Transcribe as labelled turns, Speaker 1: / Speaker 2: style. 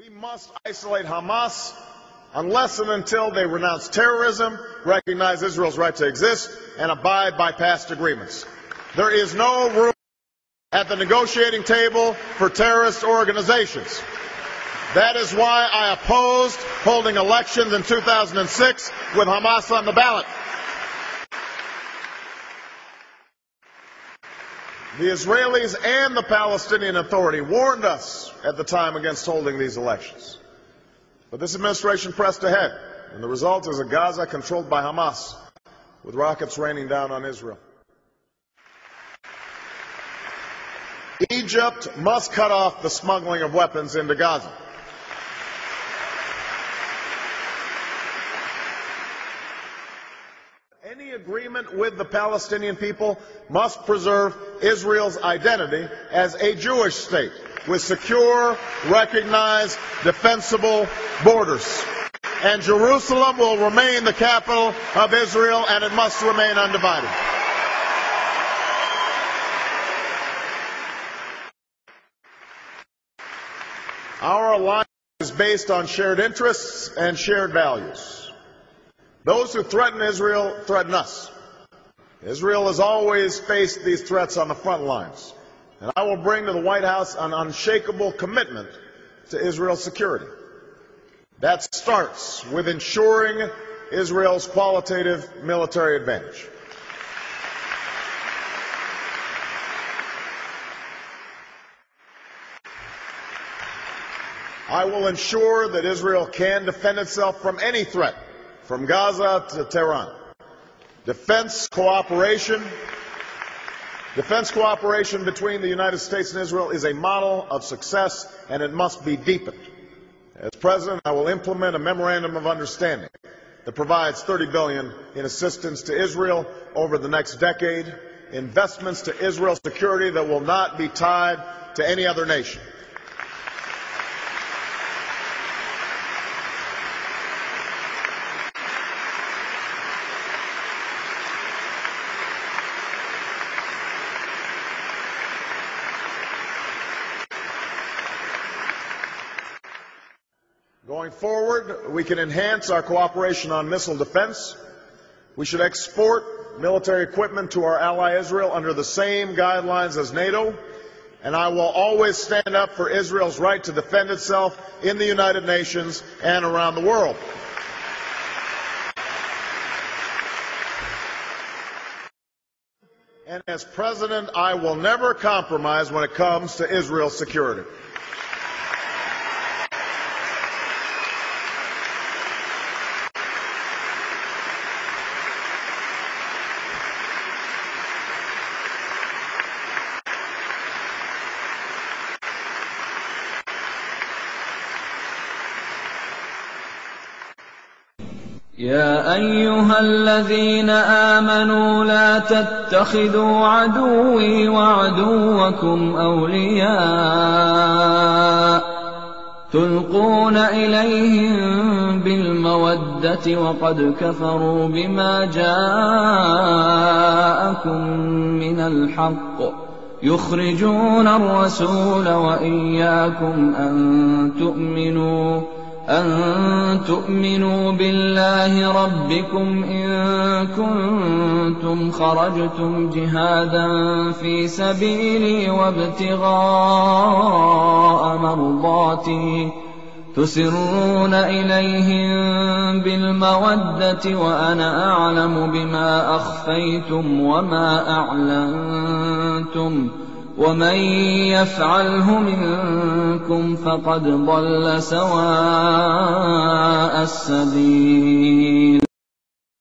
Speaker 1: We must isolate Hamas unless and until they renounce terrorism, recognize Israel's right to exist, and abide by past agreements. There is no room at the negotiating table for terrorist organizations. That is why I opposed holding elections in 2006 with Hamas on the ballot. The Israelis and the Palestinian Authority warned us at the time against holding these elections. But this administration pressed ahead, and the result is a Gaza controlled by Hamas, with rockets raining down on Israel. Egypt must cut off the smuggling of weapons into Gaza. Any agreement with the Palestinian people must preserve Israel's identity as a Jewish state with secure, recognized, defensible borders. And Jerusalem will remain the capital of Israel, and it must remain undivided. Our alliance is based on shared interests and shared values. Those who threaten Israel threaten us. Israel has always faced these threats on the front lines, and I will bring to the White House an unshakable commitment to Israel's security. That starts with ensuring Israel's qualitative military advantage. I will ensure that Israel can defend itself from any threat, from Gaza to Tehran. Defense cooperation between the United States and Israel is a model of success, and it must be deepened. As President, I will implement a memorandum of understanding that provides $30 billion in assistance to Israel over the next decade, investments to Israel's security that will not be tied to any other nation. Going forward, we can enhance our cooperation on missile defense. We should export military equipment to our ally Israel under the same guidelines as NATO, and I will always stand up for Israel's right to defend itself in the United Nations and around the world. And as President, I will never compromise when it comes to Israel's security.
Speaker 2: يا أيها الذين آمنوا لا تتخذوا عدوي وعدوكم أولياء تلقون إليهم بالمودة وقد كفروا بما جاءكم من الحق يخرجون الرسول وإياكم أن تؤمنوا بالله ربكم إن كنتم خرجتم جهادا في سبيلي وابتغاء مرضاتي تسرون إليهم بالمودة وأنا أعلم بما أخفيتم وما أعلنتم ومن يفعله منكم فقد ضل سواء السبيل